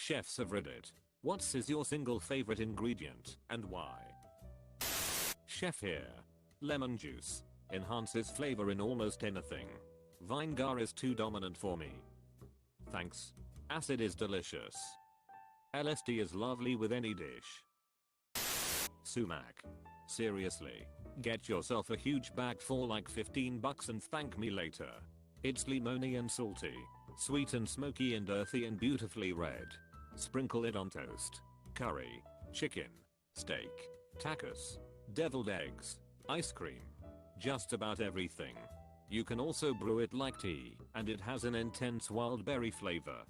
Chefs of Reddit, what is your single favorite ingredient and why? Chef here. Lemon juice. Enhances flavor in almost anything. Vinegar is too dominant for me. Thanks. Acid is delicious. LSD is lovely with any dish. Sumac. Seriously. Get yourself a huge bag for like $15 and thank me later. It's limony and salty. Sweet and smoky and earthy and beautifully red. Sprinkle it on toast. Curry. Chicken. Steak. Tacos. Deviled eggs. Ice cream. Just about everything. You can also brew it like tea and it has an intense wild berry flavor.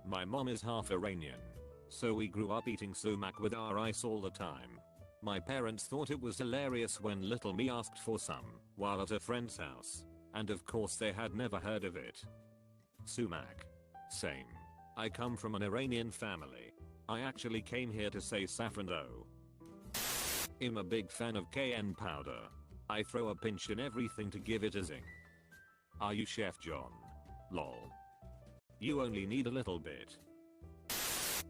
My mom is half Iranian. So we grew up eating sumac with our rice all the time. My parents thought it was hilarious when little me asked for some while at a friend's house. And of course they had never heard of it. Sumac. Same. I come from an Iranian family. I actually came here to say saffron though. I'm a big fan of cayenne powder. I throw a pinch in everything to give it a zing. Are you Chef John? Lol. You only need a little bit.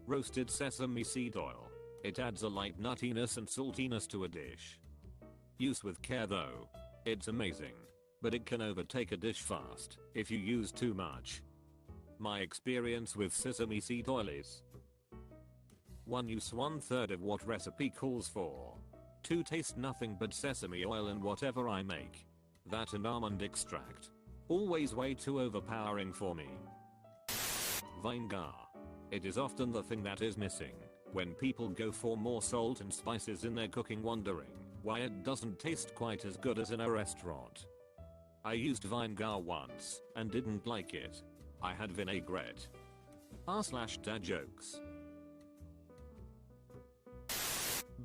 Roasted sesame seed oil. It adds a light nuttiness and saltiness to a dish. Use with care though. It's amazing. But it can overtake a dish fast if you use too much. My experience with sesame seed oil is 1. Use 1/3 of what recipe calls for. 2. Taste nothing but sesame oil in whatever I make. That and almond extract. Always way too overpowering for me. Vinegar. It is often the thing that is missing when people go for more salt and spices in their cooking, wondering why it doesn't taste quite as good as in a restaurant. I used vinegar once and didn't like it. I had vinaigrette. r/dad jokes.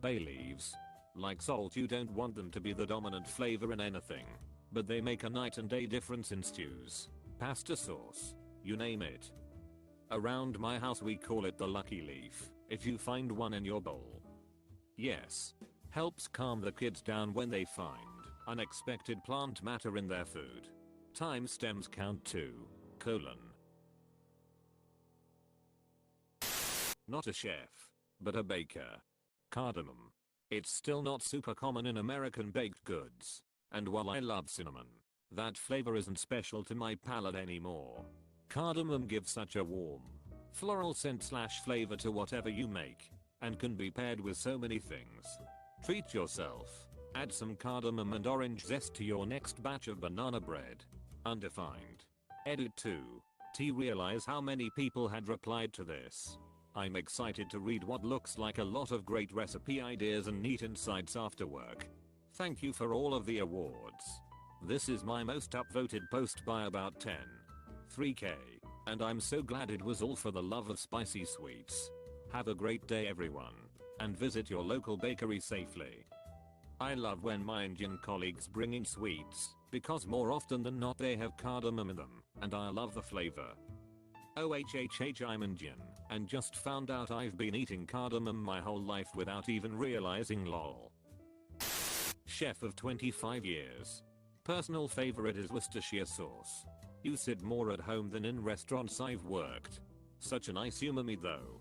Bay leaves. Like salt, you don't want them to be the dominant flavor in anything. But they make a night and day difference in stews, pasta sauce, you name it. Around my house we call it the lucky leaf if you find one in your bowl. Yes. Helps calm the kids down when they find unexpected plant matter in their food. Time stems count too. : Not a chef, but a baker. Cardamom. It's still not super common in American baked goods. And while I love cinnamon, that flavor isn't special to my palate anymore. Cardamom gives such a warm, floral scent/flavor to whatever you make, and can be paired with so many things. Treat yourself. Add some cardamom and orange zest to your next batch of banana bread. Undefined. Edit 2. T. Realize how many people had replied to this. I'm excited to read what looks like a lot of great recipe ideas and neat insights after work. Thank you for all of the awards. This is my most upvoted post by about 3k, and I'm so glad it was all for the love of spicy sweets. Have a great day everyone, and visit your local bakery safely. I love when my Indian colleagues bring in sweets, because more often than not they have cardamom in them, and I love the flavor. OHHH, I'm Indian, and just found out I've been eating cardamom my whole life without even realizing, lol. Chef of 25 years. Personal favorite is Worcestershire sauce. Use it more at home than in restaurants I've worked. Such a nice umami though.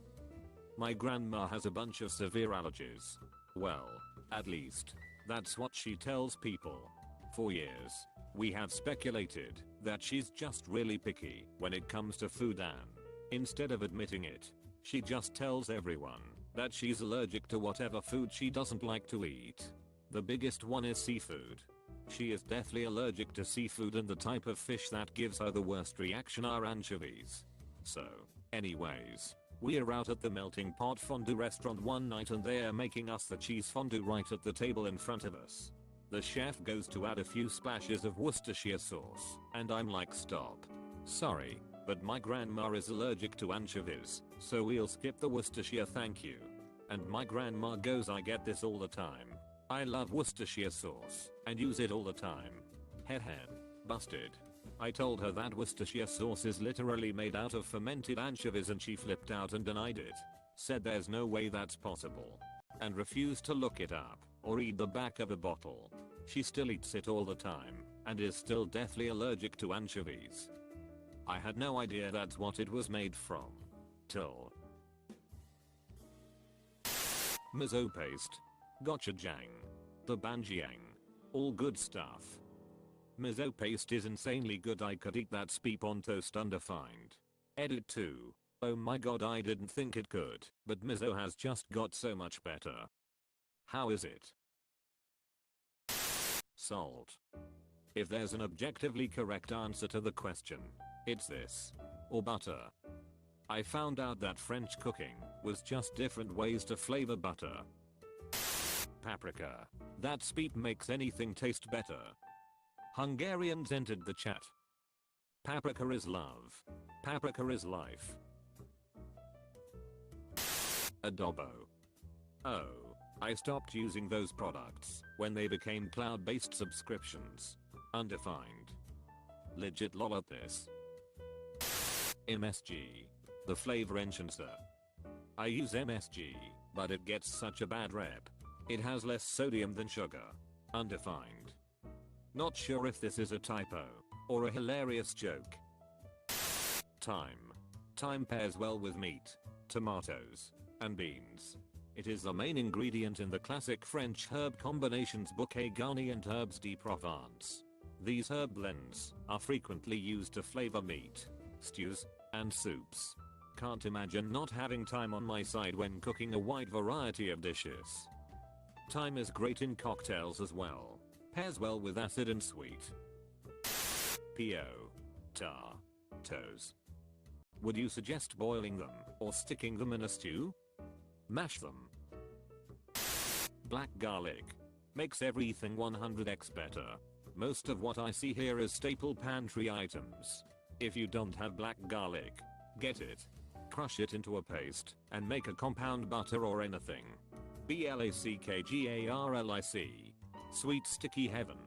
My grandma has a bunch of severe allergies. Well, at least, that's what she tells people. For years, we have speculated that she's just really picky when it comes to food, and instead of admitting it, she just tells everyone that she's allergic to whatever food she doesn't like to eat. The biggest one is seafood. She is deathly allergic to seafood, and the type of fish that gives her the worst reaction are anchovies. So, anyways, we are out at the Melting Pot Fondue restaurant one night and they are making us the cheese fondue right at the table in front of us. The chef goes to add a few splashes of Worcestershire sauce, and I'm like, stop. Sorry, but my grandma is allergic to anchovies, so we'll skip the Worcestershire, thank you. And my grandma goes, I get this all the time. I love Worcestershire sauce and use it all the time. Hehe. Busted. I told her that Worcestershire sauce is literally made out of fermented anchovies and she flipped out and denied it. Said there's no way that's possible. And refused to look it up or read the back of a bottle. She still eats it all the time and is still deathly allergic to anchovies. I had no idea that's what it was made from. Till Miso paste. Gochujang. The banjiang. All good stuff. Miso paste is insanely good. I could eat that speep on toast undefined. Edit 2. Oh my god, I didn't think it could, but miso has just got so much better. How is it? Salt. If there's an objectively correct answer to the question, it's this. Or butter. I found out that French cooking was just different ways to flavor butter. Paprika. That speep makes anything taste better. Hungarians entered the chat. Paprika is love. Paprika is life. Adobo. Oh, I stopped using those products when they became cloud-based subscriptions. Undefined. Legit lol at this. MSG. The flavor enhancer. I use MSG, but it gets such a bad rep. It has less sodium than sugar. Undefined. Not sure if this is a typo or a hilarious joke. Thyme. Thyme pairs well with meat, tomatoes, and beans. It is the main ingredient in the classic French herb combinations bouquet garni and herbes de Provence. These herb blends are frequently used to flavor meat, stews, and soups. Can't imagine not having thyme on my side when cooking a wide variety of dishes. Thyme is great in cocktails as well. Pairs well with acid and sweet. Toes. Would you suggest boiling them or sticking them in a stew? Mash them. Black garlic. Makes everything 100x better. Most of what I see here is staple pantry items. If you don't have black garlic, get it. Crush it into a paste and make a compound butter or anything. BLACKGARLIC. Sweet sticky heaven.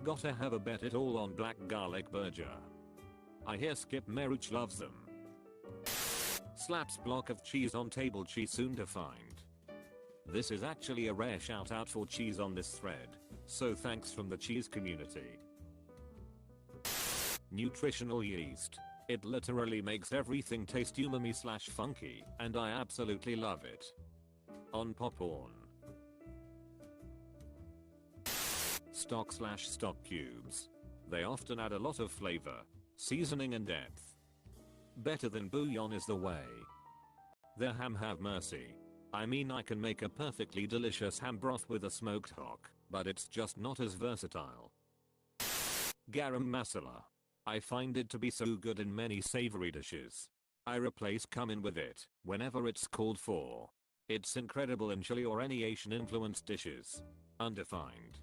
Gotta have a bet it all on black garlic burger. I hear Skip Meruch loves them. Slaps block of cheese on table, cheese soon defined. This is actually a rare shout out for cheese on this thread, so thanks from the cheese community. Nutritional yeast. It literally makes everything taste umami/funky, and I absolutely love it. On popcorn. Stock cubes. They often add a lot of flavor, seasoning and depth. Better than bouillon is the way. Their ham have mercy. I mean, I can make a perfectly delicious ham broth with a smoked hock, but it's just not as versatile. Garam masala. I find it to be so good in many savory dishes. I replace cumin with it whenever it's called for. It's incredible in chili or any Asian influenced dishes. Undefined.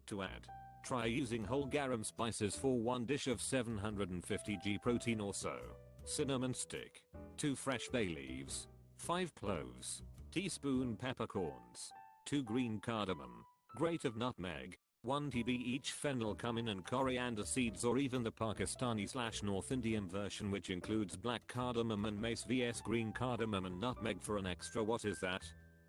To add, try using whole garam spices for one dish of 750g protein or so. Cinnamon stick, 2 fresh bay leaves, 5 cloves, teaspoon peppercorns, 2 green cardamom, grate of nutmeg, 1 tb each fennel, cumin and coriander seeds, or even the Pakistani/North Indian version, which includes black cardamom and mace vs green cardamom and nutmeg for an extra what is that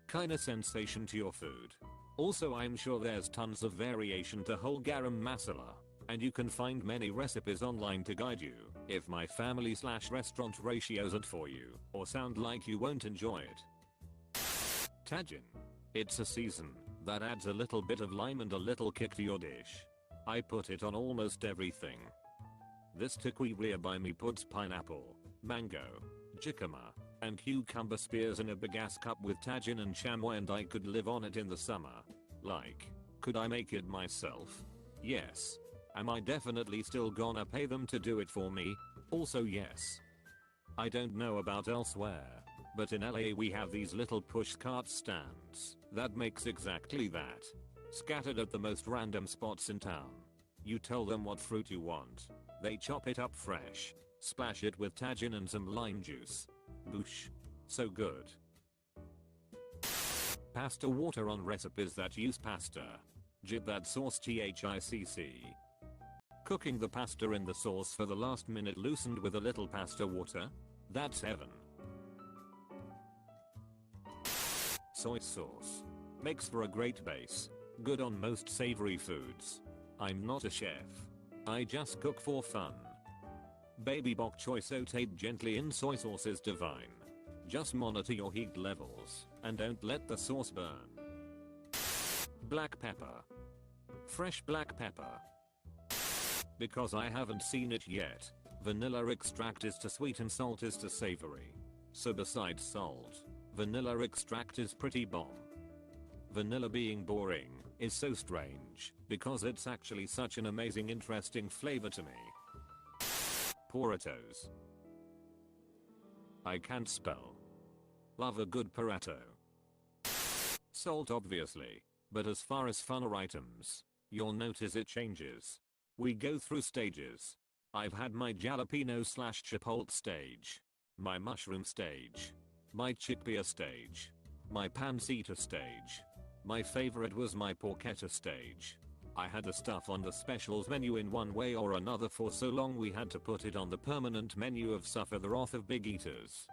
kinda sensation to your food. Also, I'm sure there's tons of variation to whole garam masala, and you can find many recipes online to guide you if my family/restaurant ratios aren't for you or sound like you won't enjoy it. Tajin. It's a season that adds a little bit of lime and a little kick to your dish. I put it on almost everything. This taquiwria by me puts pineapple, mango, jicama, and cucumber spears in a big ass cup with tajin and chamoy, and I could live on it in the summer. Like, could I make it myself? Yes. Am I definitely still gonna pay them to do it for me? Also yes. I don't know about elsewhere, but in LA we have these little push cart stands that makes exactly that. Scattered at the most random spots in town. You tell them what fruit you want. They chop it up fresh, splash it with tajin and some lime juice. Boosh. So good. Pasta water on recipes that use pasta. Jib that sauce THICC. Cooking the pasta in the sauce for the last minute loosened with a little pasta water? That's heaven. Soy sauce. Makes for a great base. Good on most savory foods. I'm not a chef. I just cook for fun. Baby bok choy sauteed gently in soy sauce is divine. Just monitor your heat levels and don't let the sauce burn. Black pepper. Fresh black pepper. Because I haven't seen it yet, vanilla extract is to sweet and salt is to savory. So besides salt, vanilla extract is pretty bomb. Vanilla being boring is so strange because it's actually such an amazing interesting flavor to me. Poritos. I can't spell. Love a good Pareto. Salt obviously, but as far as funner items, you'll notice it changes. We go through stages. I've had my jalapeno/chipotle stage, my mushroom stage, my chickpea stage, my pancita stage. My favorite was my porchetta stage. I had the stuff on the specials menu in one way or another for so long we had to put it on the permanent menu of suffer the wrath of big eaters.